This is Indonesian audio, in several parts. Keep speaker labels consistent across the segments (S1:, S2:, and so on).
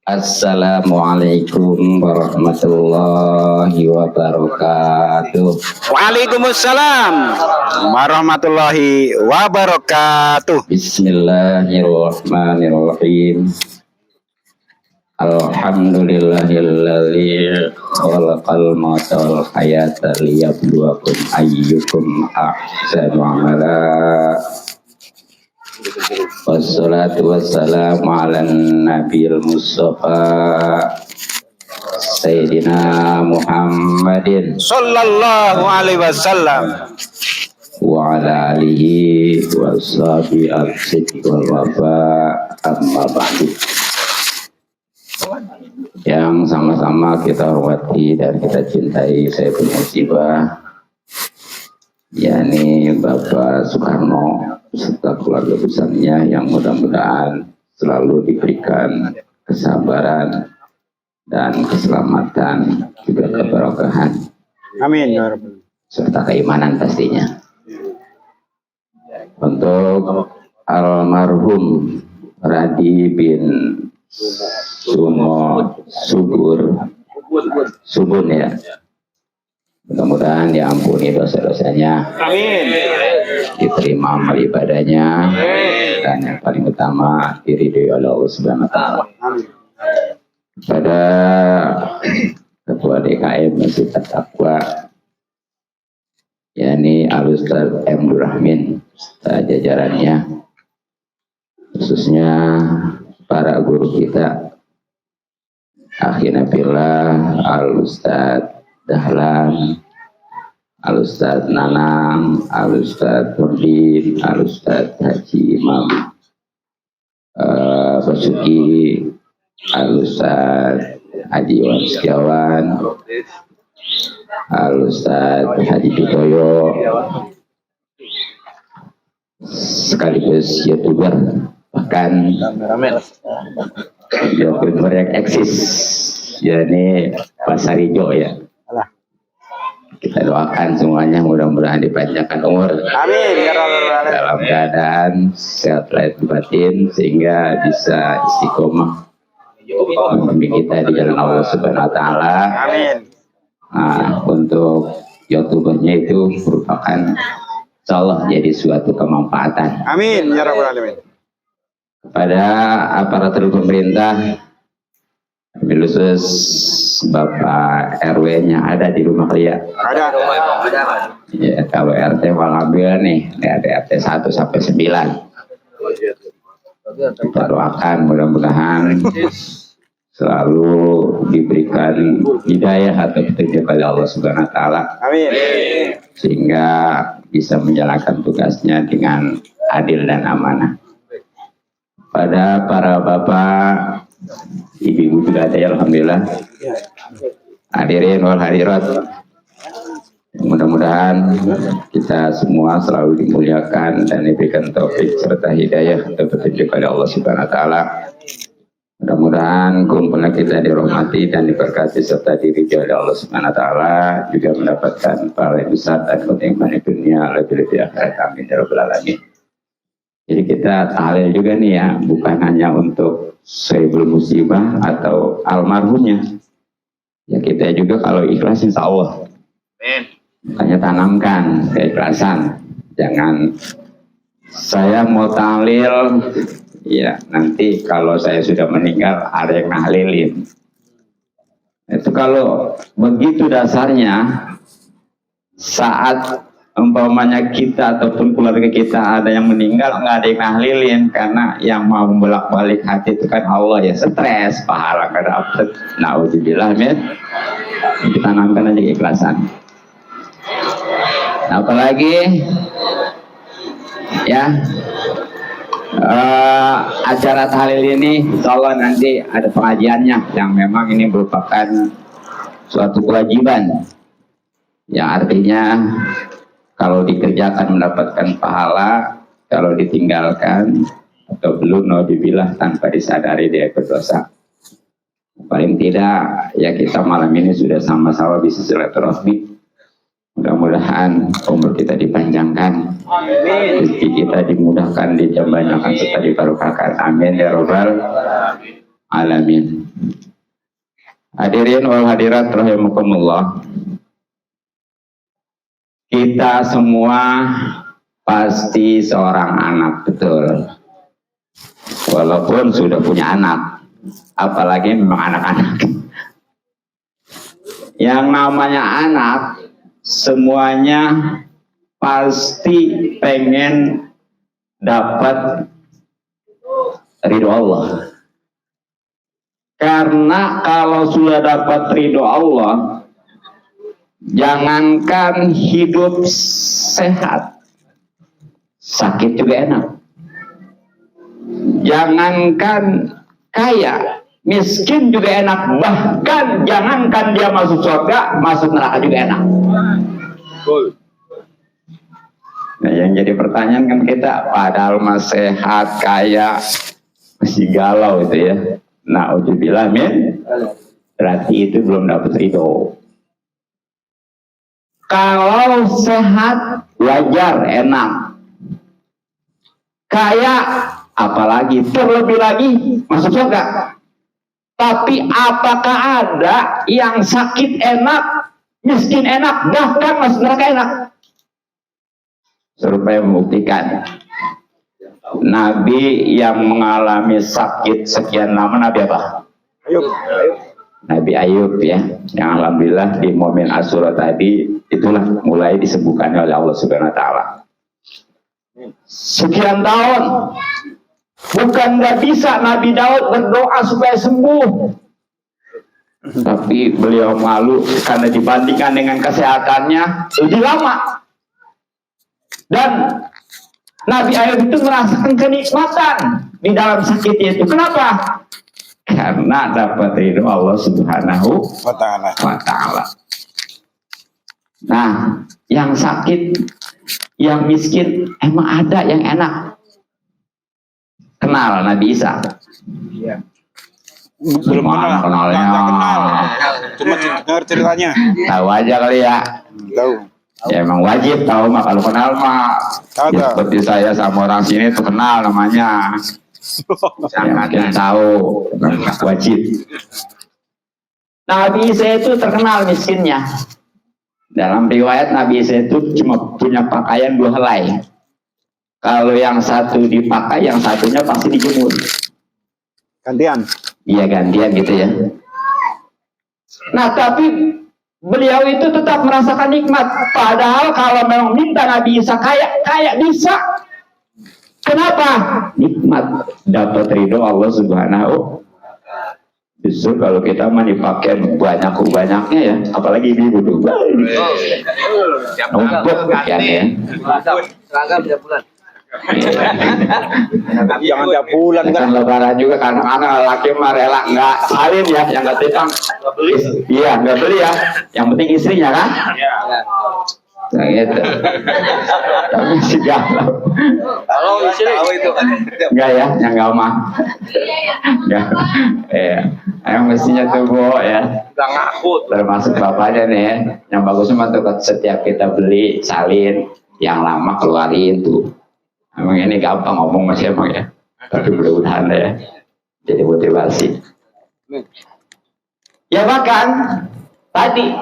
S1: Assalamualaikum warahmatullahi wabarakatuh.
S2: Waalaikumsalam warahmatullahi wabarakatuh.
S1: Bismillahirrahmanirrahim. Alhamdulillahilladzi khalaqal mauta wal hayata liyabluwakum ayyukum ahsanu amala. Wassalatu wassalamu ala nabiyil mustafa Sayyidina Muhammadin
S2: sallallahu alaihi wasallam
S1: wa ala alihi wa sahbihi al-sidq wal wafa, amma ba'du. Yang sama-sama kita hormati dan kita cintai Sayyidul Musibah, yakni Bapak Soekarno serta keluarga besarnya, yang mudah-mudahan selalu diberikan kesabaran dan keselamatan, juga keberkahan.
S2: Amin ya Rabbal.
S1: Serta keimanan pastinya. Untuk almarhum Radi bin Subun ya. Mudah-mudahan diampuni dosa-dosanya.
S2: Amin.
S1: Diterima amal ibadahnya. Dan yang paling utama diridhoi oleh Allah Subhanahu wa taala. Pada Ketua DKM Masjid At-Taqwa, yakni Al-Ustaz M. Rahmin, jajarannya, khususnya para guru kita, akhina fillah, Al-Ustaz Dahlan, Al-Ustaz Nanang, Al-Ustaz Nurdin, Al-Ustaz Haji Imam Basuki, Al-Ustaz Haji Iwan Setiawan, Al-Ustaz Haji Bitoyo, sekaligus YouTuber, bahkan YouTuber yang eksis, yakni Pak Sarijo ya. Kita doakan semuanya mudah-mudahan dipanjangkan umur.
S2: Amin ya Rabbal.
S1: Dalam keadaan sehat lahir batin, sehingga bisa istiqomah memimpin kita di jalan Allah Subhanahu wa taala.
S2: Amin.
S1: Nah, untuk YouTubernya itu merupakan insyaallah jadi suatu kemanfaatan.
S2: Amin ya Rabbal alamin.
S1: Kepada aparatur pemerintah, khusus Bapak RW-nya ada di rumah Ria.
S2: Ada.
S1: Ya, kalau RT Walambil nih, ada RT 1 sampai 9. Kita doakan mudah-mudahan selalu diberikan hidayah atau petunjuk oleh Allah Subhanahu wa taala.
S2: Amin.
S1: Sehingga bisa menjalankan tugasnya dengan adil dan amanah. Pada para bapak, ibu-ibu juga ada ya, alhamdulillah. Hadirin wal hadirat, mudah-mudahan kita semua selalu dimuliakan dan diberikan taufik serta hidayah atau petunjuk oleh Allah Subhanahu wa taala. Mudah-mudahan kumpulan kita dirahmati dan diberkati serta diridhoi oleh Allah Subhanahu wa taala, juga mendapatkan pahala yang besar dan kenikmatan di dunia lebih-lebih akhirat. Amin ya rabbal alamin. Jadi kita tahlil juga nih ya, bukan hanya untuk Sayyidul Musibah atau almarhumnya. Ya kita juga kalau ikhlas insya Allah. Makanya tanamkan keikhlasan. Jangan saya mau tahlil, ya nanti kalau saya sudah meninggal ada yang nahlilin. Itu kalau begitu dasarnya, saat umpamanya kita ataupun keluarga kita ada yang meninggal, nggak ada yang nahlilin, karena yang mau membolak-balik hati itu kan Allah ya, stres, pahala nggak dapet. Nauzubillah min. Kita tanamkan aja keikhlasan. Nah, apalagi ya acara tahlil ini, insya Allah nanti ada pengajiannya yang memang ini merupakan suatu kewajiban, yang artinya kalau dikerjakan mendapatkan pahala, kalau ditinggalkan atau belum nauzubillah tanpa disadari dia berdosa. Paling tidak ya kita malam ini sudah sama-sama bisa silaturahmi. Mudah-mudahan umur kita dipanjangkan, rezeki kita dimudahkan, dijambanyakan serta dibarokahkan. Amin ya robbal alamin. Hadirin wal hadirat rahimakumullah. Kita semua pasti seorang anak, betul. Walaupun sudah punya anak, apalagi memang anak-anak. Yang namanya anak, semuanya pasti pengen dapat ridho Allah. Karena kalau sudah dapat ridho Allah, jangankan hidup sehat, sakit juga enak. Jangankan kaya, miskin juga enak. Bahkan jangankan dia masuk surga, masuk neraka juga enak. Nah, yang jadi pertanyaan kan kita, padahal masih sehat, kaya, masih galau itu ya. Na'udzubillah min, berarti itu belum dapat ridho. Kalau sehat, wajar, enak. Kaya, apalagi, terlebih lagi, masuk surga. Tapi apakah ada yang sakit enak, miskin enak, bahkan masuk neraka enak? Supaya membuktikan, Nabi yang mengalami sakit sekian lama, Nabi apa?
S2: Ayub.
S1: Nabi Ayub ya, yang alhamdulillah di momen Asyura tadi itulah mulai disembuhkannya oleh Allah Subhanahu Wa Taala. Sekian tahun, bukan nggak bisa Nabi Daud berdoa supaya sembuh, tapi beliau malu karena dibandingkan dengan kesehatannya lebih lama. Dan Nabi Ayub itu merasakan kenikmatan di dalam sakitnya itu. Kenapa? Karena dapat ridho Allah Subhanahu
S2: Wa Ta'ala.
S1: Nah, yang sakit, yang miskin, emang ada yang enak. Kenal Nabi Isa?
S2: Iya. Belum
S1: Gimana kenalnya?
S2: Nggak kenal. Cuma dengar ceritanya.
S1: Tahu aja kali ya.
S2: Tahu.
S1: Ya emang wajib tahu mah, kalau kenal mah.
S2: Tahu.
S1: Ya, seperti saya sama orang sini tuh kenal namanya. Yang mungkin tahu, wajib. Nabi Isa itu terkenal miskinnya. Dalam riwayat Nabi Isa itu cuma punya pakaian 2 helai. Kalau yang satu dipakai, yang satunya pasti dijemur.
S2: Gantian.
S1: Iya gantian gitu ya. Nah tapi beliau itu tetap merasakan nikmat. Padahal kalau memang minta Nabi Isa kaya bisa. Kenapa? Nikmat, dapat ridho Allah Subhanahu. Justru kalau kita mah dipakai banyaknya ya, apalagi ibu tuh. Numpuk kan ya.
S3: Seragam tiap bulan.
S2: Jangan tiap bulan
S1: Kan lebaran juga kadang-kadang laki mah rela nggak salin ya, yang nggak tikang. Iya nggak beli ya, yang penting istrinya kan. Nah gitu. Tapi sih galau.
S3: Kalau istri tahu itu kan.
S1: Enggak ya, yang enggak mah. Enggak. Emang mestinya tuh Bu ya.
S3: Enggak ngaku.
S1: Termasuk bapaknya nih ya. Yang bagus mah tuh setiap kita beli salin, yang lama keluarin tuh. Emang ini gampang ngomong masih emang ya. Tapi mudah-mudahan ya. Jadi motivasi. Ya bahkan tadi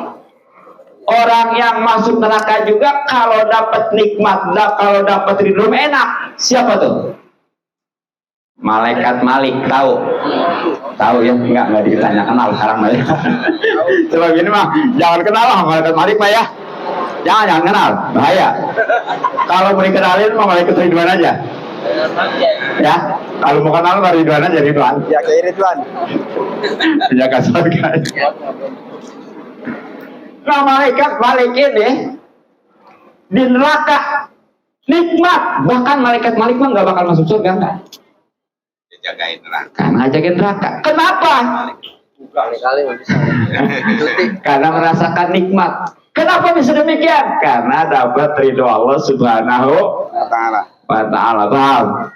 S1: orang yang masuk neraka juga kalau dapat nikmat, kalau dapat ridho enak. Siapa tuh? Malaikat Malik, tahu? Tahu ya? Enggak ditanya kenal sekarang malaikat. Coba gini mah, jangan kenal lah malaikat Malik mah ya. Jangan kenal, bahaya. Kalau mau dikenalin mah malaikat Ridwan aja. Ya, kalau mau kenal mah Ridwan aja, Ridwan.
S2: Ya kayak Ridwan.
S1: Jaga surga. Nah malaikat Malik ini di neraka nikmat, bahkan malaikat Malik mah nggak bakal masuk surga kan?
S3: Dijagain neraka.
S1: Karena jagain neraka. Kenapa?
S3: Kali-kali bisa.
S1: Karena merasakan nikmat. Kenapa bisa demikian? Karena dapat ridho Allah Subhanahu wa Ta'ala. Paham?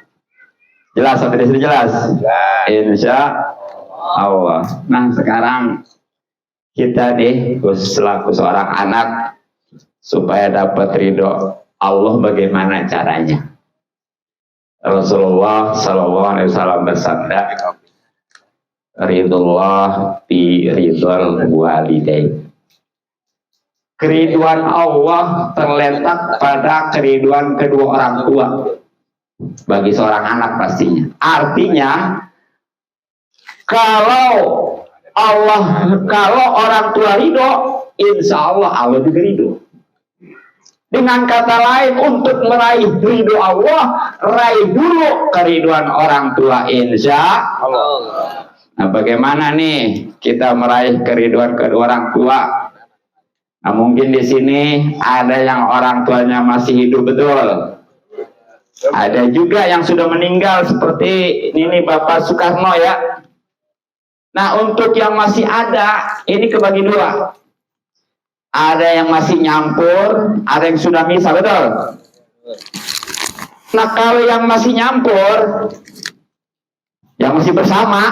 S1: Jelas sampai di sini jelas? Insya Allah. Nah sekarang kita nih selaku seorang anak supaya dapat ridho Allah, bagaimana caranya? Rasulullah Sallallahu Alaihi Wasallam bersabda, ridullah fi ridul walidain. Keriduan Allah terletak pada keriduan kedua orang tua bagi seorang anak pastinya. Artinya kalau orang tua ridho, insya Allah Allah juga ridho. Dengan kata lain, untuk meraih ridho Allah, raih dulu keriduan orang tua, insya Allah. Nah, bagaimana nih kita meraih keriduan kedua orang tua? Nah, mungkin di sini ada yang orang tuanya masih hidup, betul. Ada juga yang sudah meninggal seperti ini Bapak Soekarno ya. Nah, untuk yang masih ada, ini kebagi dua. Ada yang masih nyampur, ada yang sudah misah, betul. Nah, kalau yang masih nyampur, yang masih bersama,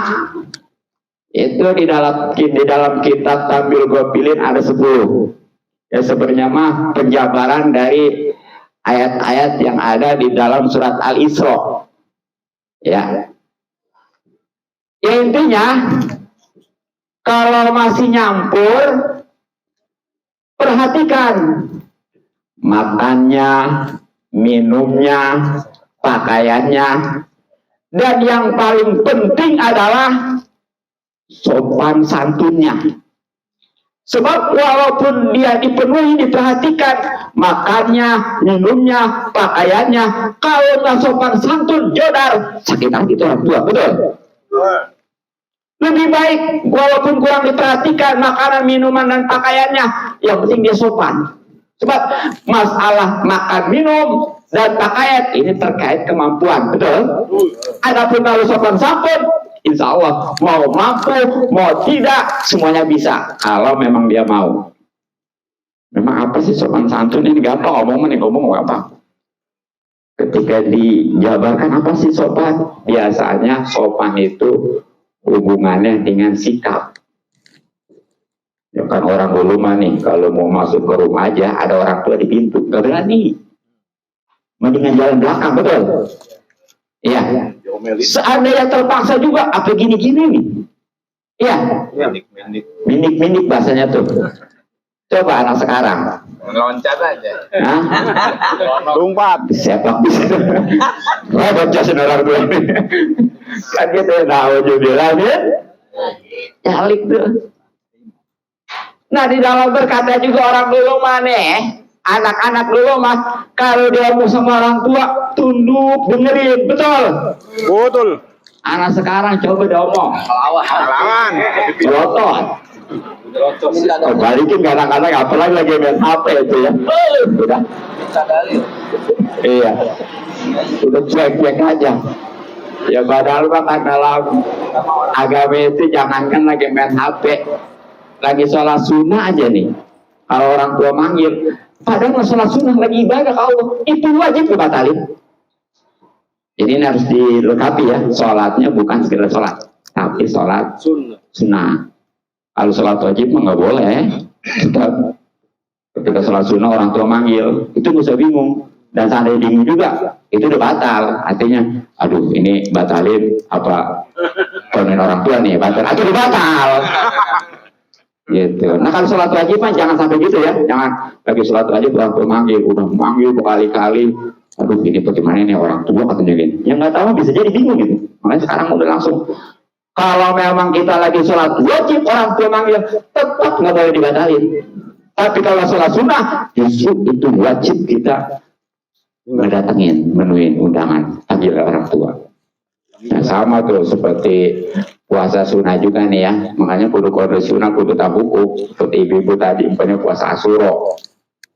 S1: itu di dalam kitab Tampil Gopilin ada 10. Ya, sebenarnya mah penjabaran dari ayat-ayat yang ada di dalam surat Al-Isra. Ya. Ya, intinya kalau masih nyampur, perhatikan makannya, minumnya, pakaiannya, dan yang paling penting adalah sopan santunnya. Sebab walaupun dia dipenuhi, diperhatikan makannya, minumnya, pakaiannya, kalau nggak sopan santun, jodar, sakit hati itu orang tua, betul? Lebih baik walaupun kurang diperhatikan makanan, minuman, dan pakaiannya, yang penting dia sopan. Sebab masalah makan, minum, dan pakaian ini terkait kemampuan, betul? Adapun kalau sopan santun, insya Allah mau mampu, mau tidak, semuanya bisa. Kalau memang dia mau. Memang apa sih sopan santun ini? Gampang ngomong apa? Ketika dijabarkan apa sih sopan? Biasanya sopan itu hubungannya dengan sikap. Ya kan orang dulu mah nih, kalau mau masuk ke rumah aja ada orang tua di pintu, gak berani. Mendingan jalan belakang, betul? Iya. Seandainya terpaksa juga, apa gini-gini nih? Iya. Minik-minik bahasanya tuh. Coba anak sekarang.
S3: Loncat aja.
S1: Hah?
S2: Lompat.
S1: Siapa bisa? Wah, baca saudara gue. Kan kita tahu juga ya. Nyalik tuh. Nah, di dalam berkata juga orang dulu mah nih, anak-anak dulu mah kalau dia mau sama orang tua tunduk, dengerin, betul?
S2: Betul.
S1: Anak sekarang coba dia omong.
S2: Lawan.
S1: Pelotot. Balikin kadang-kadang apalagi lagi main HP itu ya. Udah. Iya. Udah cuek-cuek aja. Ya padahal kan dalam agama itu jangankan lagi main HP, lagi sholat sunnah aja nih. Kalau orang tua manggil, padahal sholat sunnah lagi ibadah ke Allah, itu wajib dibatalin. Jadi ini harus dilengkapi ya, sholatnya bukan sekedar sholat, tapi sholat sunnah. Kalau sholat wajib mah nggak boleh. Ketika sholat sunnah orang tua manggil, itu nggak usah bingung. Dan seandainya bingung juga, itu udah batal. Artinya, aduh ini batalin apa? Kalau orang tua nih batal, atau batal. Gitu. Nah kalau sholat wajib mah jangan sampai gitu ya. Jangan lagi sholat wajib orang tua manggil, udah manggil berkali-kali. Aduh ini bagaimana nih orang tua katanya gini. Yang nggak tahu bisa jadi bingung gitu. Makanya sekarang udah langsung. Kalau memang kita lagi sholat wajib orang tua manggil, tetap nggak boleh dibatalin. Tapi kalau sholat sunnah, justru itu wajib kita mendatangin, menuin undangan panggil orang tua. Nah sama tuh seperti puasa sunnah juga nih ya. Makanya kudu kode sunnah kudu tabuku. Seperti ibu-ibu tadi umpamanya puasa Asyura.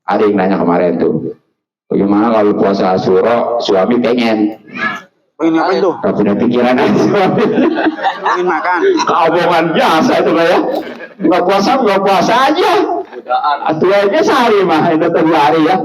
S1: Ada yang nanya kemarin tuh, bagaimana kalau puasa Asyura suami pengen?
S2: Pengen apa itu?
S1: Gak punya pikiran aja suami.
S2: Pengen makan.
S1: Keomongan biasa itu lah ya. Nggak puasa aja. Atuh aja sehari mah itu tuh hari ya.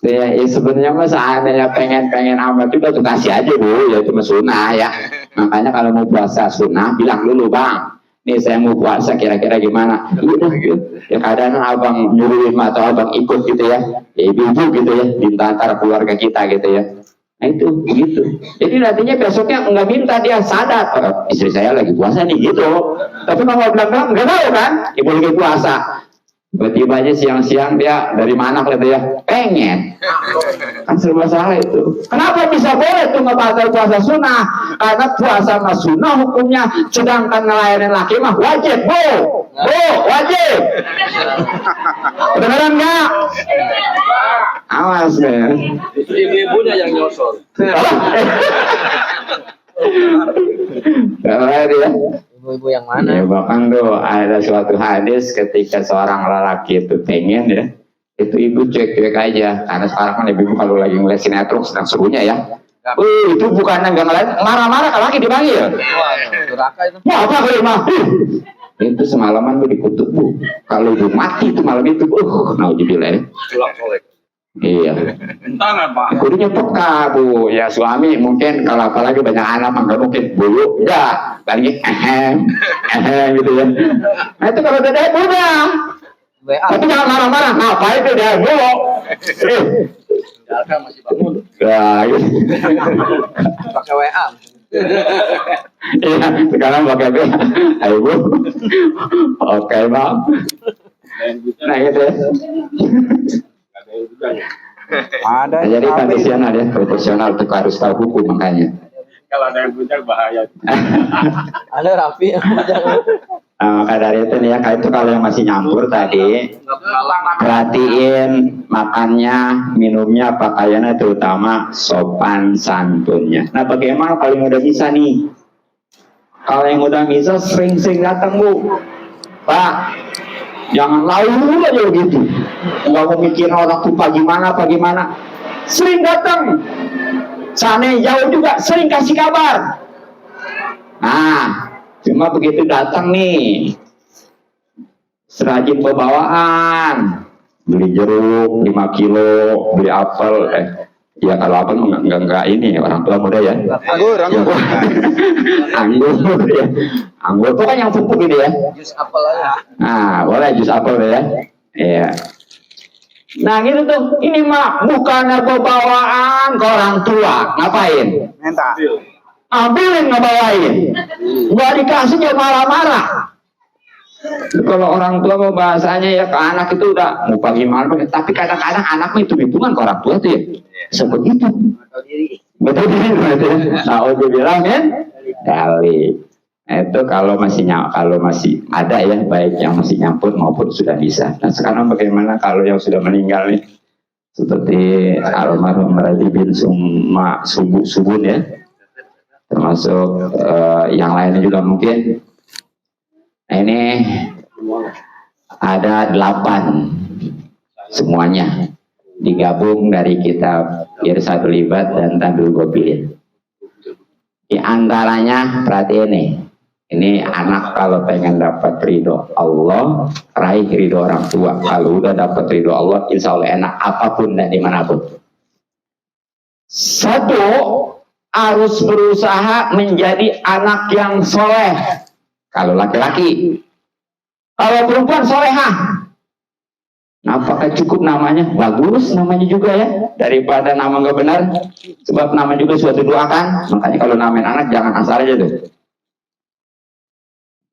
S1: Ya, sebenarnya mas seandainya pengen amat juga tuh kasih aja bu, ya cuma sunnah ya. Makanya kalau mau puasa sunnah bilang dulu bang, nih saya mau puasa kira-kira gimana? Udah gitu. Ya kadang abang nyuruhin atau abang ikut gitu ya, ibu gitu ya, di antara keluarga kita gitu ya. Nah itu gitu. Jadi nantinya besoknya nggak minta, dia sadar, oh, istri saya lagi puasa nih gitu. Tapi kalau bilang nggak tahu kan, ibu lagi puasa. Tiba-tiba aja siang-siang dia dari mana gitu ya, pengen. Kan serba salah itu. Kenapa bisa boleh tuh ngebatal puasa sunnah? Karena puasa mah sunnah hukumnya, sedangkan ngelayanin laki mah wajib, bu, wajib. Beneran nggak? Awas ya.
S3: Ibu-ibunya yang nyosor.
S1: Kalau dia.
S3: Ibu-ibu yang mana?
S1: Ya, bahkan tuh ada suatu hadis ketika seorang lelaki itu pengen ya, itu ibu cuek-cuek aja, karena sekarang kan ibu kalau lagi ngeliat sinetron sedang serunya ya, itu bukan nggak ngeliat, marah-marah kalau lagi dipanggil.
S3: Wah, duraka itu.
S1: Mau apa kalau mah? Itu semalaman gue dikutuk bu, kalau ibu mati itu malam itu, naudzubillah ya.
S3: Pulang solek.
S1: Iya.
S3: Entar Pak.
S1: Kudunya peka bu, ya suami mungkin kalau apalagi banyak anak nggak mungkin bulu, enggak, paling gitu ya. Nah itu kalau udah udah. Tapi jangan marah-marah, ngapain itu dia bulu?
S3: Jarkan masih bangun.
S1: Ya, gitu.
S3: Pakai WA.
S1: Iya, sekarang pakai WA. Ayo bu, oke bang. Nah gitu ya.
S2: Ada.
S1: Jadi profesional ya, profesional itu harus tahu hukum makanya.
S3: Kalau ada yang bujang bahaya. Ada rapi.
S1: Maka dari itu nih ya, itu kalau yang masih nyampur tadi, perhatiin makannya, minumnya, pakaiannya, terutama sopan santunnya. Nah bagaimana kalau yang udah bisa nih? Kalau yang udah bisa sering-sering datang bu, Pak, jangan lalu aja begitu. Nggak mau mikir orang tuh pagi mana. Sering datang. Sana jauh juga, sering kasih kabar. Nah, cuma begitu datang nih, serajin bawaan. Beli jeruk 5 kilo, beli apel. Ya kalau apel enggak ini orang tua muda ya.
S2: Anggur.
S1: Anggur ya. Anggur itu kan yang pupuk gitu ya.
S3: Jus apel aja.
S1: Nah, boleh jus apel ya. Iya. Nah gitu tuh, ini mah bukannya bawaan ke orang tua, ngapain?
S2: Minta.
S1: Ambilin ngebawain, nggak dikasih dia marah-marah. Kalau orang tua mau bahasanya ya ke anak itu udah mau bagaimana, tapi kadang-kadang anak itu hitungan ke orang tua tuh ya, sebegitu. Betul betul. Nah, udah bilang kan, kali. Itu kalau masih ada ya, baik yang masih nyampur maupun sudah bisa. Nah sekarang bagaimana kalau yang sudah meninggal nih, seperti almarhum Raji bin Subun ya, termasuk yang lainnya juga mungkin. Nah, ini ada 8 semuanya digabung dari kitab Irsadul Ibad dan Tandul Gobilin. Di antaranya perhatiin nih. Ini anak kalau pengen dapat ridho Allah, raih ridho orang tua. Kalau udah dapat ridho Allah, insya Allah enak apapun dan dimanapun. 1, harus berusaha menjadi anak yang soleh. Kalau laki-laki, kalau perempuan solehah. Nah, apakah cukup namanya? Bagus namanya juga ya, daripada nama nggak benar. Sebab nama juga suatu doakan. Makanya kalau namain anak jangan asal aja tuh.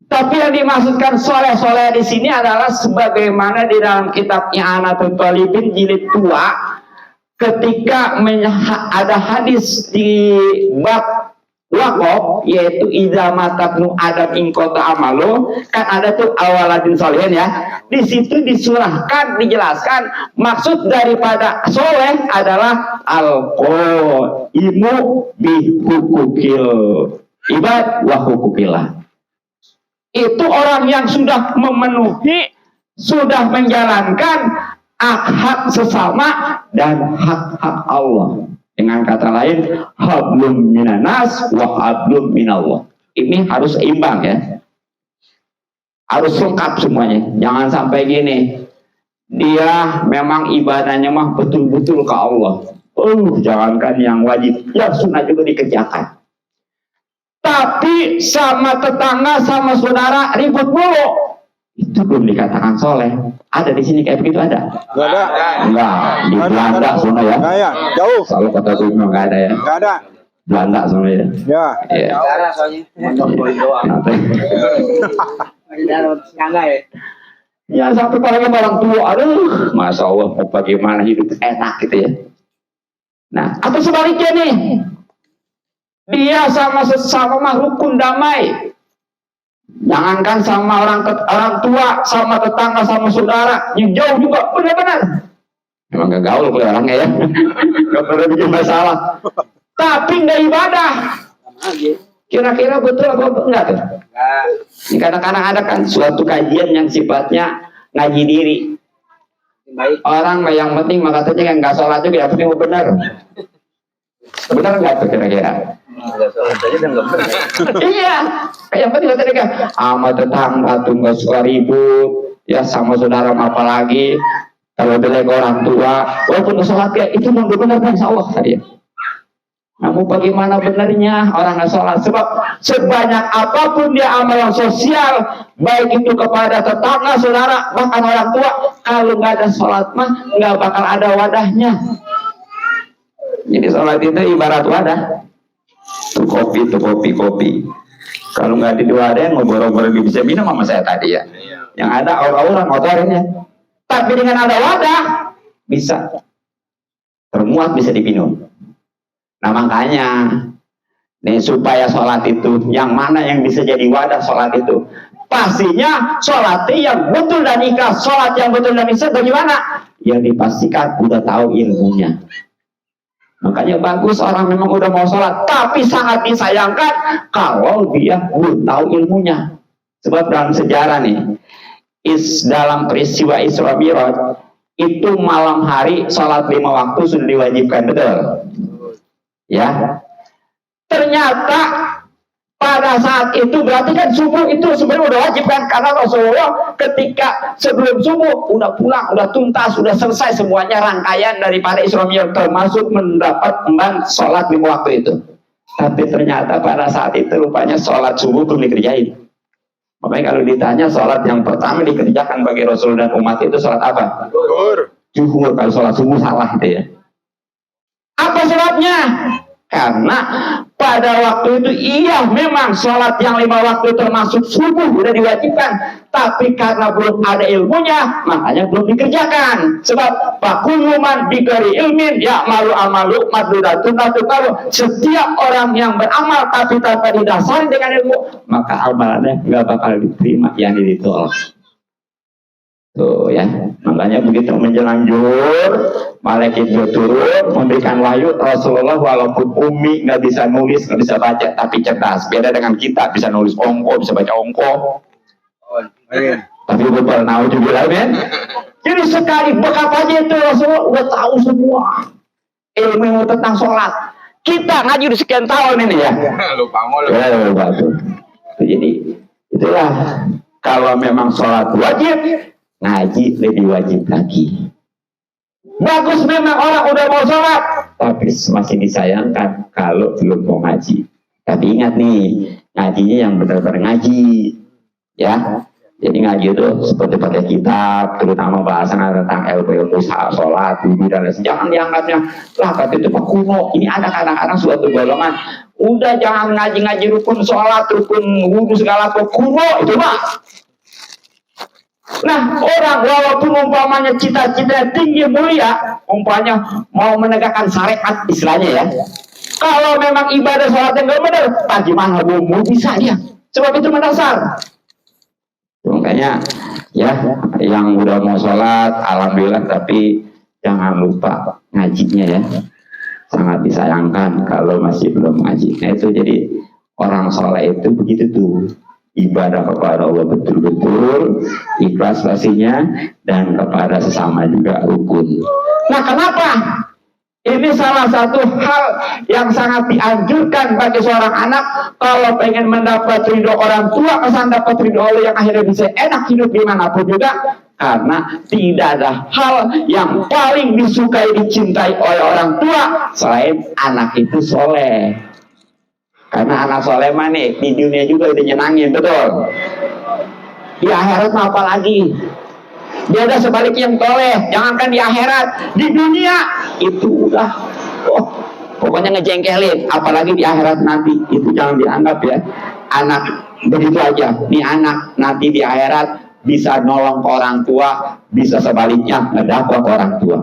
S1: Tapi yang dimaksudkan soleh-soleh di sini adalah sebagaimana di dalam kitabnya Anatul Talibin jilid 2, ketika ada hadis di bab wakaf, yaitu idza matabnu adam ingkota amalo, kan ada tuh awaladin solihin ya. Di situ dijelaskan maksud daripada soleh adalah al-qaimu bi hukukil ibad wa hukukillah. Itu orang yang sudah memenuhi, sudah menjalankan hak-hak sesama dan hak-hak Allah. Dengan kata lain, hablum minanas wa hablum minallah. Ini harus imbang ya. Harus lengkap semuanya. Jangan sampai gini. Dia memang ibadahnya mah betul-betul ke Allah. Jangankan yang wajib, yang sunnah juga dikerjakan. Tapi sama tetangga, sama saudara ribut mulu. itu belum dikatakan soleh. Ada di sini kayak begitu ada?
S2: Nggak ada.
S1: Enggak, di
S2: Nggak ada,
S1: Belanda
S2: nggak ada.
S1: sana ya.
S2: Nggak ya, jauh.
S1: Selalu kata Bimo nggak ada ya.
S2: Nggak ada.
S1: Belanda sana ya.
S2: Ya.
S1: Iya.
S3: Darah soalnya. Monopoli doang. Nyangga ya.
S1: Ya sampai palingnya orang tua, aduh, masya Allah, bagaimana hidup enak gitu ya. Nah, atau sebaliknya nih, dia sama sesama makhluk rukun damai. Jangankan sama orang tua, sama tetangga, sama saudara, yang jauh juga benar-benar. Memang gak gaul kalau orangnya ya, gak pernah bikin masalah. Tapi nggak ibadah. Kira-kira betul apa enggak tuh? Ini kadang-kadang ada kan suatu kajian yang sifatnya ngaji diri. Orang yang penting mah katanya yang nggak sholat juga yang penting benar. Benar nggak tuh kira-kira?
S3: Nggak sholat aja dan nggak benar.
S1: Iya, yang penting katanya kan sama tetangga tuh nggak suka ribut, ya sama saudara apalagi kalau beli orang tua, walaupun sholat ya itu mau benar kan insya Allah tadi. Namun bagaimana benarnya orang nggak sholat? Sebab sebanyak apapun dia amalan sosial, baik itu kepada tetangga, saudara, bahkan orang tua, kalau nggak ada sholat mah nggak bakal ada wadahnya. Jadi sholat itu ibarat wadah. Tuh kopi. Kalau nggak di wadah, ngobrol-ngobrol bisa minum sama saya tadi ya. Yang ada orang-orang motornya. Tapi dengan ada wadah bisa termuat, bisa dipinum. Nah makanya nih supaya sholat itu yang mana yang bisa jadi wadah sholat itu pastinya sholat yang betul dan ikhlas. Sholat yang betul dan ikhlas bagaimana? Yang dipastikan udah tahu ilmunya. Makanya bagus orang memang udah mau sholat, tapi sangat disayangkan kalau dia belum tahu ilmunya. Sebab dalam sejarah nih, dalam peristiwa Isra Mi'raj itu malam hari sholat 5 waktu sudah diwajibkan, betul? Ya, ternyata pada saat itu berarti kan subuh itu sebenarnya udah wajib kan, karena Rasulullah ketika sebelum subuh udah pulang, udah tuntas, udah selesai semuanya rangkaian daripada Isra Mi'raj termasuk mendapat emban sholat 5 waktu itu. Tapi ternyata pada saat itu rupanya sholat subuh belum dikerjain. Makanya kalau ditanya sholat yang pertama dikerjakan bagi Rasul dan umat itu sholat apa? Zuhur. Kalau sholat subuh salah itu ya. Apa sebabnya? Karena pada waktu itu iya memang sholat yang 5 waktu termasuk subuh sudah diwajibkan, tapi karena belum ada ilmunya makanya belum dikerjakan. Sebab pakuluman bigari ilmin ya malu amalu madludatun natukalu. Setiap orang yang beramal tapi tanpa didasari dengan ilmu maka amalannya nggak bakal diterima, yang ditolak. Tuh ya, makanya begitu menjelang zuhur, malaikat turun memberikan wahyu. Rasulullah walaupun ummi, nggak bisa nulis, nggak bisa baca, tapi cerdas. Beda dengan kita, bisa nulis ongko, bisa baca ongko. Tapi betul tahu juga lah, men. Jadi sekali bekat aja itu Rasulullah udah tahu semua ilmu tentang sholat. Kita ngaji udah sekian tahun ini ya.
S3: Lupa mulu.
S1: Lupa tuh. Jadi itulah kalau memang sholat wajib, ngaji lebih wajib lagi. Bagus memang orang udah mau sholat, tapi masih disayangkan kalau belum mau ngaji. Tapi ingat nih, ngajinya yang benar-benar ngaji, ya. Jadi ngaji itu seperti pakai kitab, terutama bahasan tentang ilmu sholat, wudhu dan lain-lain. Jangan dianggapnya lah kata itu kuno. Ini ada kadang-kadang suatu golongan, udah jangan ngaji-ngaji rukun sholat, rukun wudhu segala kuno itu mah. Nah, orang walaupun umpamanya cita-cita tinggi mulia, umpamanya mau menegakkan syariat istilahnya ya. Kalau memang ibadah sholat yang gak benar, bagaimana mau bisa dia? Sebab itu mendasar. Makanya ya, yang udah mau sholat, alhamdulillah, tapi jangan lupa ngajinya ya. Sangat disayangkan kalau masih belum ngaji. Nah itu jadi orang sholat itu begitu tuh. Ibadah kepada Allah betul-betul ikhlas pastinya, dan kepada sesama juga rukun. Nah kenapa? Ini salah satu hal yang sangat dianjurkan bagi seorang anak kalau pengen mendapat ridho orang tua, kesan dapat ridho Allah yang akhirnya bisa enak hidup dimanapun juga. Karena tidak ada hal yang paling disukai dicintai oleh orang tua selain anak itu soleh. Karena anak soleh nih di dunia juga udah nyenangin, betul. di akhirat mah apa lagi? Dia ada sebaliknya yang soleh, jangankan di akhirat, di dunia itu udah, pokoknya ngejengkelin, apalagi di akhirat nanti. Itu jangan dianggap ya anak begitu aja. Nih anak nanti di akhirat bisa nolong ke orang tua, bisa sebaliknya ngedakwah ke orang tua.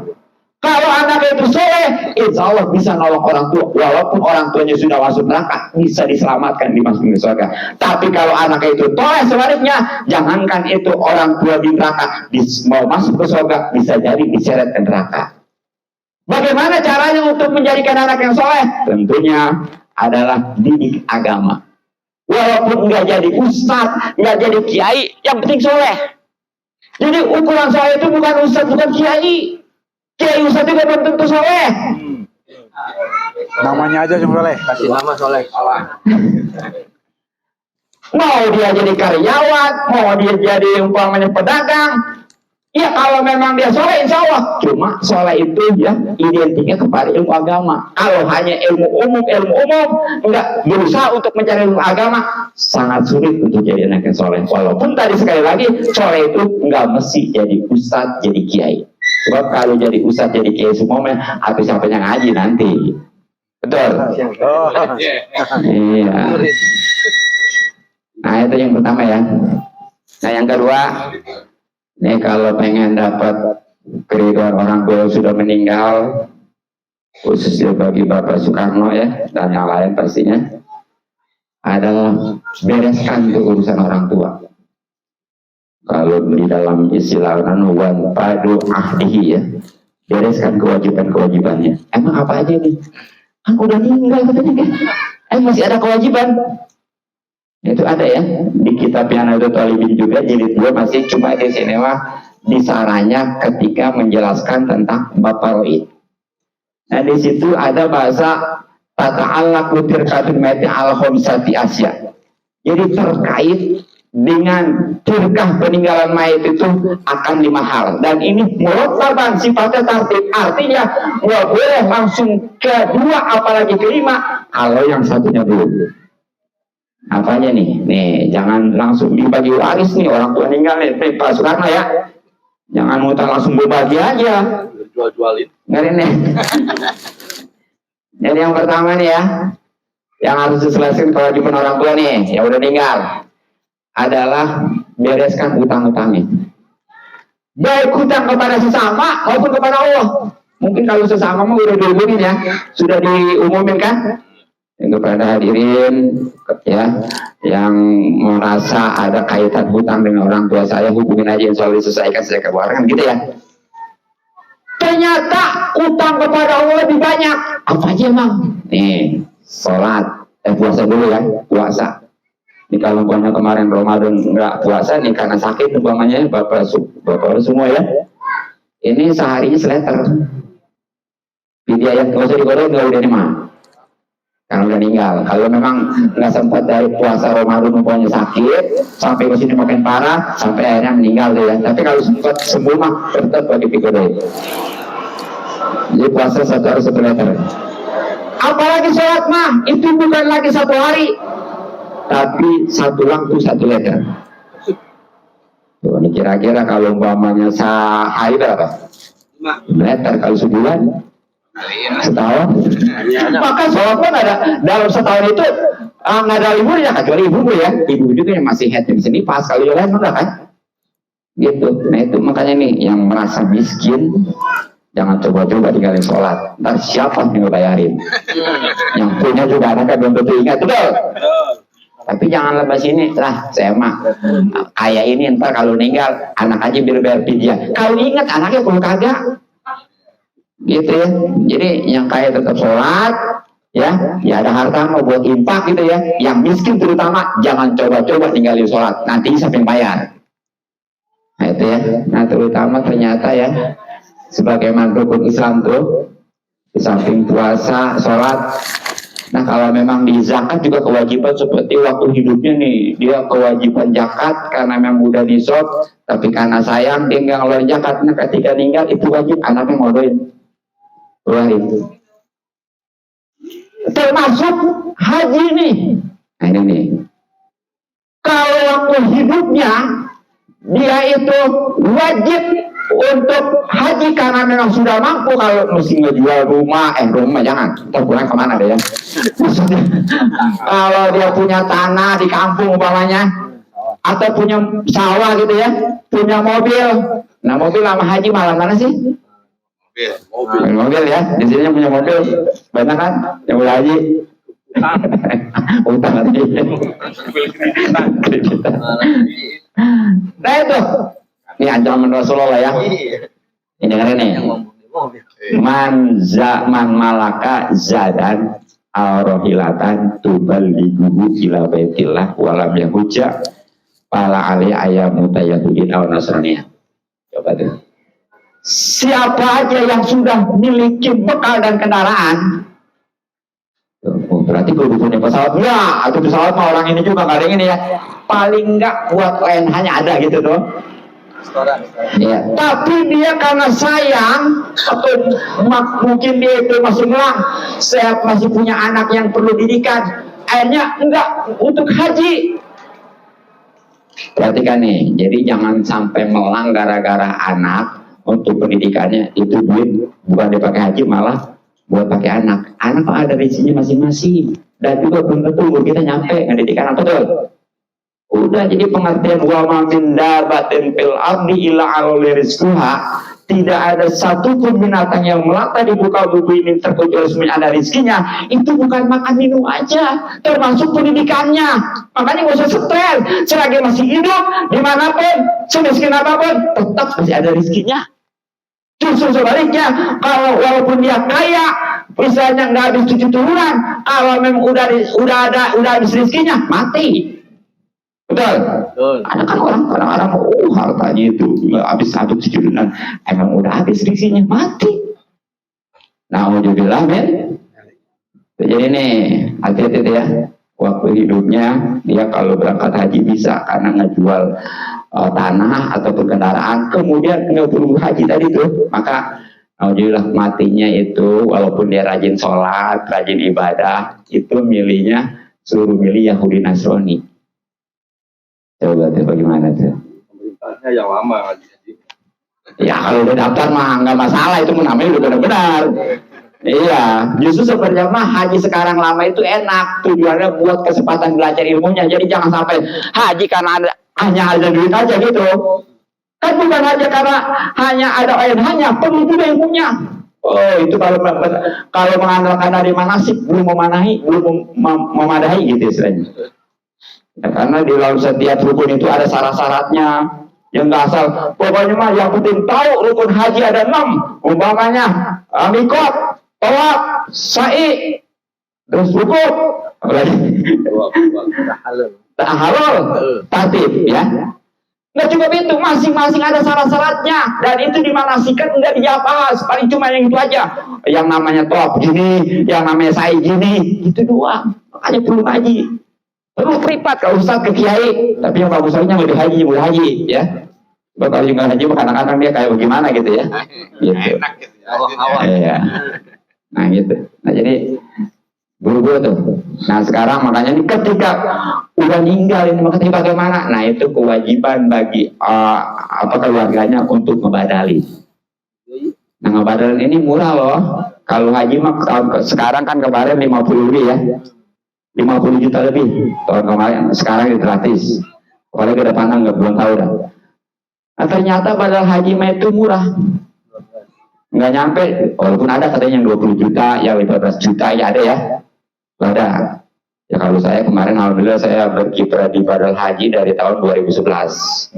S1: Kalau anak itu soleh, insya Allah bisa nolong orang tua. Walaupun orang tuanya sudah masuk neraka, bisa diselamatkan di masuk surga. Tapi kalau anak itu toleh sebaliknya, jangankan itu orang tua di neraka, mau masuk ke surga, bisa jadi diseret ke neraka. Bagaimana caranya untuk menjadikan anak yang soleh? Tentunya adalah didik agama. Walaupun nggak jadi ustadz, nggak jadi kiai, yang penting soleh. Jadi ukuran soleh itu bukan ustadz, bukan kiai. Kiai ustadz juga belum tentu soleh.
S2: Namanya aja yang soleh.
S3: Kasih nama soleh.
S1: Mau dia jadi karyawan, mau dia jadi umpamanya pedagang, ya kalau memang dia soleh insya Allah. Cuma soleh itu ya identiknya kepada ilmu agama. Kalau hanya ilmu umum, enggak berusaha untuk mencari ilmu agama, sangat sulit untuk jadi anak yang soleh. Walaupun tadi sekali lagi, soleh itu enggak mesti jadi ustadz, jadi kiai. Sebab kalau jadi ustadz, jadi kiai semua, habis siapa yang ngaji nanti. Betul?
S2: Oh.
S1: Iya. Nah itu yang pertama ya. Nah yang kedua, nih kalau pengen dapat keriduan orang tua sudah meninggal, khususnya bagi Bapak Soekarno ya, dan yang lain pastinya, adalah bereskan tuh urusan orang tua. Kalau di dalam istilah wan padu ahdihi ya, bereskan kewajiban-kewajibannya. Emang apa aja nih? Aku udah meninggal katanya kan? Masih ada kewajiban. Itu ada ya di kitab Nahdlatul Talibin juga jilid 2 masih cuma di sini di saranya ketika menjelaskan tentang Bapak Roid. Nah di situ ada bahasa tata'allaqu tirkatul maiti al khamsati asya. Jadi terkait dengan tirkah peninggalan mayat itu akan 5 hal, dan ini murattaban sifatnya tertib, artinya nggak boleh langsung kedua apalagi kelima kalau yang satunya dulu. Apanya nih? Nih, jangan langsung dibagi waris nih, orang tua meninggal nih, Pak Soekarno ya. Jangan mutar langsung berbagi aja.
S3: Jual-jualin.
S1: Ngeri nih. Jadi yang pertama nih ya, yang harus diselesaikan kewajiban orang tua nih, yang udah meninggal, adalah bereskan utang-utangnya. Baik utang kepada sesama maupun kepada Allah. Mungkin kalau sesama mah udah dihubungin ya, sudah diumumin kan? Yang kepada hadirin ya, yang merasa ada kaitan hutang dengan orang tua saya, hubungin aja, insya Allah diselesaikan, saya keluarkan gitu ya. Ternyata utang kepada Allah lebih banyak. Apa aja emang? Nih, sholat, puasa dulu ya, puasa. Ini kalau umpamanya kemarin Ramadan nggak puasa nih karena sakit umpamanya bapak semua ya. Ini seharinya seleter. Video yang nggak usah digodok nggak udah mah. Karena udah meninggal. Kalau memang nggak sempat dari puasa Ramadan umpamanya sakit sampai ke sini makin parah sampai akhirnya meninggal deh ya. Tapi kalau sempat sembuh mah tetap bagi digodok. Jadi puasa 1 hari 1 liter. Apalagi sholat mah itu bukan lagi 1 hari. Tapi 1 waktu 1 liter. Tuh, ini kira-kira kalau umpamanya sehari berapa? 5 liter kalau sebulan, setahun. Maka sholat pun ada dalam setahun itu nggak ada libur ya, kecuali ibu ya. Ibu juga yang masih head di sini pas kalau yang lain enggak kan? Gitu. Nah itu makanya nih yang merasa miskin jangan coba-coba tinggalin sholat. Ntar siapa yang ngebayarin? Yang punya juga anaknya belum tentu ingat, betul? Tapi jangan lebas ini lah, saya mah kayak ini ntar kalau meninggal anak aja biar bayar fidyah. Kalau ingat anaknya kalau kagak, gitu ya. Jadi yang kaya tetap sholat, ya ada harta mau buat infak gitu ya. Yang miskin terutama jangan coba-coba tinggalin sholat, nanti siapa yang bayar? Nah itu ya. Nah terutama ternyata ya sebagaimana rukun Islam tuh di samping puasa, sholat. Nah kalau memang di zakat juga kewajiban seperti waktu hidupnya nih, dia kewajiban zakat karena memang udah nisab, tapi karena sayang dia nggak ngeluarin zakat. Nah ketika meninggal itu wajib anaknya ngodoin keluarin. Termasuk haji nih. Nah ini nih. Kalau waktu hidupnya dia itu wajib untuk haji karena memang sudah mampu. Kalau mesti ngejual rumah jangan, terpulang kemana deh ya. Maksudnya, kalau dia punya tanah di kampung umpamanya, atau punya sawah gitu ya, punya mobil. Nah mobil sama haji malah mana sih? Mobil ya, di sini punya mobil banyak kan yang udah haji. Utang lagi. Nah itu, ini ancaman Rasulullah ya. Ini dengerin nih. Man malaka zadan al-rohilatan tuballighu ila baitillah walam yahuja pala ali ayamu tayyahudin aw nasraniyah. Coba tuh. Siapa aja yang sudah memiliki bekal dan kendaraan, berarti kalau punya pesawat, ya, atau pesawat mah orang ini juga nggak ada ini ya. Paling nggak buat hanya ada gitu tuh. Ya. Tapi dia karena sayang atau mungkin dia itu masih ngelang, saya masih punya anak yang perlu didikan, akhirnya enggak untuk haji. Perhatikan nih, jadi jangan sampai melang gara-gara anak untuk pendidikannya. Itu duit bukan dipakai haji, malah buat pakai anak. Anak ada rezekinya masing-masing, dan juga belum tentu kita nyampe pendidikan apa tuh. Udah jadi pengertian wa ma min dabatin fil ardi illa 'ala rizqiha. Tidak ada satupun binatang yang melata di muka bumi ini terkecuali semuanya ada rizkinya. Itu bukan makan minum aja, termasuk pendidikannya. Makanya gak usah stres, selagi masih hidup dimanapun, semiskin apapun, tetap masih ada rizkinya. Justru sebaliknya, kalau walaupun dia kaya, misalnya nggak habis 7 turunan, kalau memang udah habis rizkinya, mati. Betul. Ada kan orang-orang hartanya itu nggak habis 1 turunan, emang udah habis rizkinya, mati. Nauzubillah men. Jadi nih, hati-hati ya. Waktu hidupnya dia kalau berangkat haji bisa karena ngejual tanah atau kendaraan, kemudian nggak perlu haji tadi tuh, maka alhamdulillah matinya itu walaupun dia rajin sholat, rajin ibadah, itu milihnya suruh milih Yahudi Nasrani. Coba tuh bagaimana tuh?
S3: Pemerintahnya yang lama haji.
S1: Ya kalau udah daftar mah nggak masalah, itu namanya udah benar-benar. Iya, justru sebenarnya mah haji sekarang lama itu enak, tujuannya buat kesempatan belajar ilmunya. Jadi jangan sampai haji karena hanya ada duit aja gitu. Kan bukan aja karena hanya ada hanya perlu juga ilmunya. Oh itu kalau mengandalkan dari manasik belum memadahi gitu istilahnya. Ya, karena di dalam setiap rukun itu ada syarat-syaratnya. Yang nggak asal pokoknya mah yang penting tahu rukun haji ada 6, umpamanya mikot, tawaf, sa'i, terus rukuk, halal, tatib, ya. Nggak cukup itu, masing-masing ada syarat-syaratnya, dan itu dimanasikan nggak dijahas, paling cuma yang itu aja. Yang namanya tawaf gini, yang namanya sa'i gini, itu doang. Makanya perlu haji. Perlu privat, kalau ustaz ke kiai, tapi yang bagusnya lebih haji, ya. Kalau juga haji, kadang-kadang dia kayak bagaimana gitu ya. Gitu. Iya. Nah gitu. Nah jadi buru-buru tuh. Nah sekarang makanya ini ketika udah meninggal ini makanya bagaimana? Nah itu kewajiban bagi keluarganya untuk ngebadali. Nah ngebadalin ini murah loh. Kalau haji mah sekarang kan kemarin 50 lebih ya. 50 juta lebih tahun kemarin, sekarang itu gratis. Kalau ke depan belum tahu dah. Nah, ternyata badal haji mah itu murah, nggak nyampe. Walaupun ada katanya yang 20 juta, yang 15 juta ya ada ya. Ada. Ya kalau saya kemarin alhamdulillah saya berkiprah di badal haji dari tahun 2010.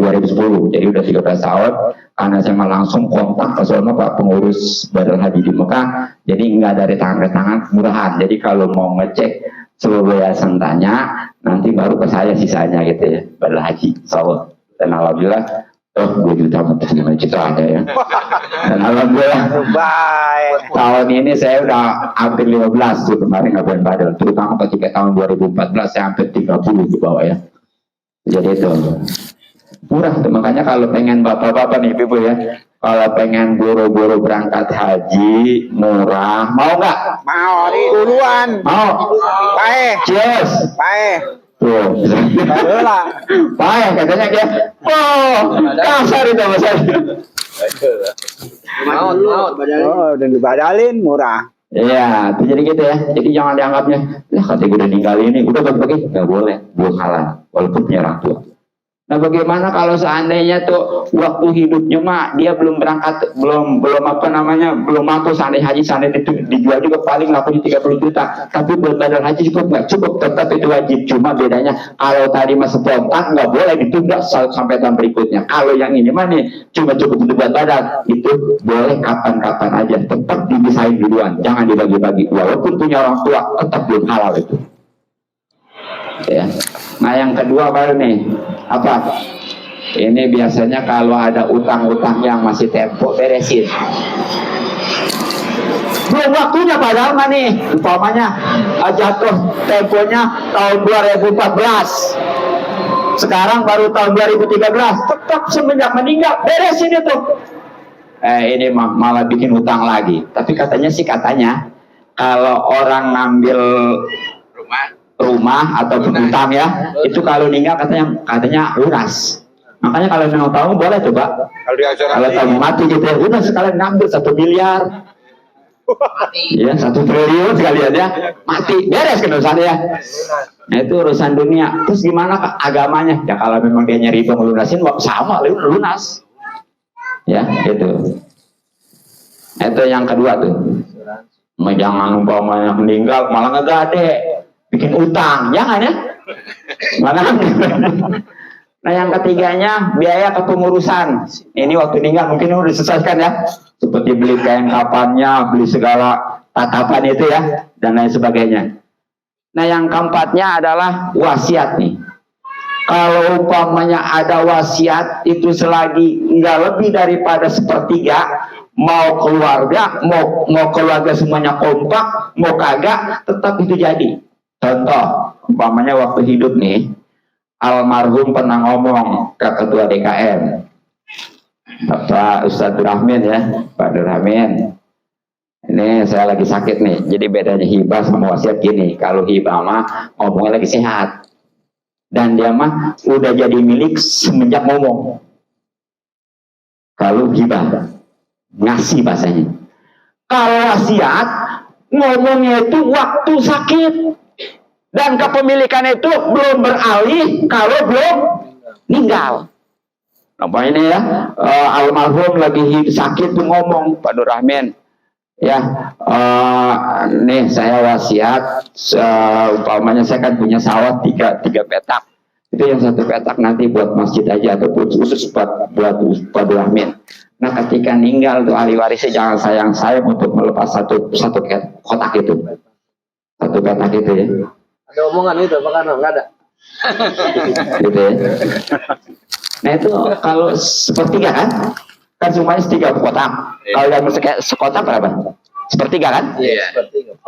S1: Jadi udah 13 tahun. Karena saya langsung kontak ke sana Pak pengurus badal haji di Mekah. Jadi nggak dari tangan ke tangan, murahan. Jadi kalau mau ngecek seluruh yayasan tanya, nanti baru ke saya sisanya gitu ya, badal haji, insya. Dan alhamdulillah, 2 juta, 5 juta ada ya. Dan alhamdulillah, tahun ini saya udah hampir 15 tuh kemarin ngapain badal, terutama ketika tahun 2014 saya hampir 30 di bawah ya. Jadi itu murah tuh, makanya kalau pengen bapak-bapak nih ibu ya, kalau pengen buru-buru berangkat haji murah, mau nggak?
S2: Mau, duluan.
S1: Mau.
S2: Pae.
S1: Cheers.
S2: Pae.
S1: Tuh,
S2: Baheula.
S1: payah katanya dia. Oh, kasar itu bahasa.
S2: Oh, dan dibadalin murah.
S1: Iya, itu jadi gitu ya. Jadi jangan dianggapnya, lah kata gue udah ninggal ini, udah bagi-bagi, nggak boleh, belum halal, walaupun punya orang tua. Nah, bagaimana kalau seandainya tuh waktu hidupnya mah dia belum berangkat, belum apa namanya, belum mampu seandainya haji, seandainya itu dijual juga paling lakunya 30 juta, tapi buat badal haji cukup nggak? Cukup, tetap itu wajib. Cuma bedanya kalau tadi mah spontan nggak boleh ditunda sampai tahun berikutnya. Kalau yang ini mah nih cuma cukup untuk buat badal, itu boleh kapan-kapan aja, tetap dibisain duluan, jangan dibagi-bagi. Walaupun punya orang tua, tetap belum halal itu. Ya. Nah yang kedua baru nih apa? Ini biasanya kalau ada utang-utang yang masih tempo beresin. Belum waktunya padahal mah nih, umpamanya jatuh temponya tahun 2014. Sekarang baru tahun 2013, tetap semenjak meninggal beresin itu. Ini malah bikin utang lagi. Tapi katanya kalau orang ngambil rumah atau utang ya, itu kalau meninggal katanya lunas. Makanya kalau memang tahu boleh coba. Kalau tahu mati gitu ya, udah sekalian ngambil 1 miliar. Ya 1 triliun sekalian ya, mati beres kan urusannya ya. Nah itu urusan dunia. Terus gimana agamanya? Ya kalau memang dia nyari itu ngelunasin, sama lunas. Ya itu. Itu yang kedua tuh. Jangan umpamanya meninggal malah ngegade. Bikin utang, jangan ya. Mana? Nah yang ketiganya biaya kepengurusan. Ini waktu meninggal mungkin udah diselesaikan ya. Seperti beli kain kapannya, beli segala tatapan itu ya, dan lain sebagainya. Nah yang keempatnya adalah wasiat nih. Kalau umpamanya ada wasiat itu selagi nggak lebih daripada 1/3, mau keluarga, mau keluarga semuanya kompak, mau kagak, tetap itu jadi. Contoh, umpamanya waktu hidup nih, almarhum pernah ngomong ke ketua DKM, Bapak Ustadz Durrahmin ya, Pak Durrahmin. Ini saya lagi sakit nih, jadi bedanya hibah sama wasiat gini. Kalau hibah mah ngomongnya lagi sehat, dan dia mah udah jadi milik semenjak ngomong. Kalau hibah ngasih bahasanya. Kalau wasiat ngomongnya itu waktu sakit. Dan kepemilikan itu belum beralih kalau belum meninggal. Apa ini ya? Almarhum lagi sakit tuh ngomong, Pak Durrahmin, ya, nih saya wasiat, umpamanya saya kan punya sawah 3 petak. Itu yang 1 petak nanti buat masjid aja atau khusus buat Pak Durrahmin. Nah ketika meninggal tuh ahli warisnya jangan sayang untuk melepas satu kotak itu, 1 petak itu ya.
S4: Ada omongan itu apa karena nggak ada?
S1: Gitu ya. Nah itu kalau 1/3 kan semuanya 3 kotak. Kalau yang sekotak berapa? 1/3 kan?
S4: Iya.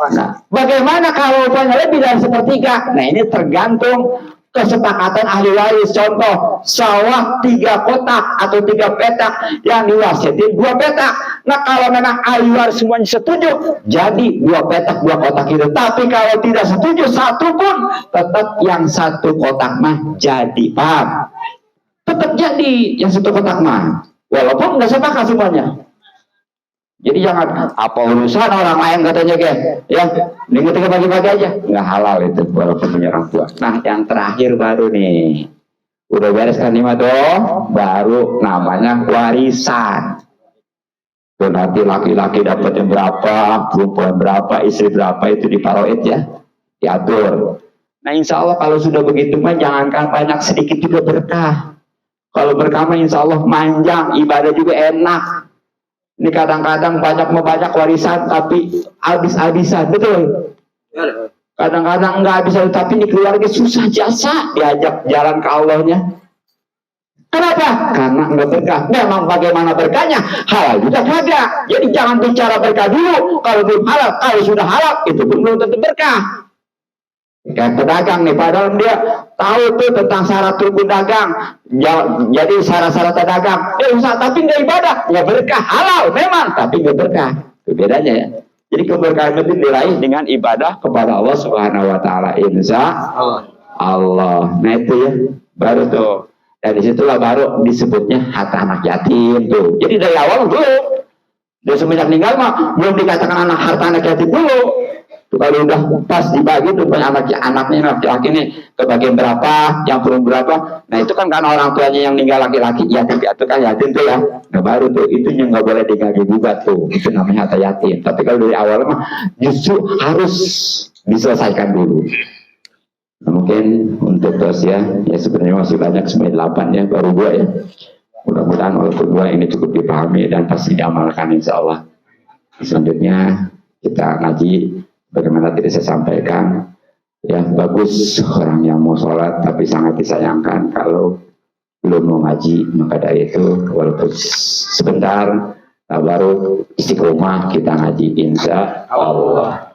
S1: Nah, bagaimana kalau umpamanya lebih dari 1/3? Nah ini tergantung kesepakatan ahli waris. Contoh, sawah 3 kotak atau 3 petak, yang diwasiatin 2 petak. Nah kalau memang ahli waris semuanya setuju, jadi 2 petak 2 kotak itu. Tapi kalau tidak setuju 1 pun, tetap yang 1 kotak mah jadi, paham? Tetap jadi yang 1 kotak mah, walaupun nggak sepakat semuanya. Jadi jangan apa urusan orang lain katanya ya, ini kita bagi-bagi aja, nggak halal itu walaupun punya orang tua. Nah yang terakhir baru nih, udah beres kan 5 tuh, baru namanya warisan. Tuh nanti laki-laki dapatnya berapa, perempuan berapa, istri berapa, itu diparoid ya, diatur. Nah insya Allah kalau sudah begitu mah jangankan banyak, sedikit juga berkah. Kalau berkah mah insya Allah manjang, ibadah juga enak. Ini kadang-kadang banyak warisan tapi habis-habisan, betul. Kadang-kadang enggak habis, tapi ini keluarga susah jasa diajak jalan ke Allahnya. Kenapa? Karena enggak berkah. Memang bagaimana berkahnya? Halal juga kagak. Jadi jangan bicara berkah dulu kalau belum halal. Kalau sudah halal itu belum tentu berkah. Kayak pedagang nih, padahal dia tahu tuh tentang syarat rukun dagang, jadi syarat-syarat dagang, usaha tapi nggak ibadah, nggak berkah. Halal memang, tapi nggak berkah. Itu bedanya ya. Jadi keberkahan itu diraih dengan ibadah kepada Allah Subhanahu Wa Taala. Insya Allah. Nah itu ya, baru tuh. Dari situlah baru disebutnya harta anak yatim tuh. Jadi dari awal dulu, dia semenjak meninggal mah belum dikatakan anak harta anak yatim dulu. Tuh kalau udah pas dibagi tuh anaknya laki-laki nih ke bagian berapa, yang perlu berapa. Nah itu kan karena orang tuanya yang meninggal laki-laki yatim itu kan yatim tuh ya. Nah baru tuh itu yang nggak boleh diganggu juga tuh. Itu namanya harta yatim. Tapi kalau dari awal mah justru harus diselesaikan dulu. Nah, mungkin untuk ya sebenarnya masih banyak 98 ya, baru 2 ya. Mudah-mudahan walaupun 2 ini cukup dipahami dan pasti diamalkan insya Allah. Selanjutnya kita ngaji, bagaimana tadi saya sampaikan, ya bagus orang yang mau sholat, tapi sangat disayangkan kalau belum mau ngaji. Maka dari itu walaupun sebentar, baru istiqomah kita ngaji insya Allah.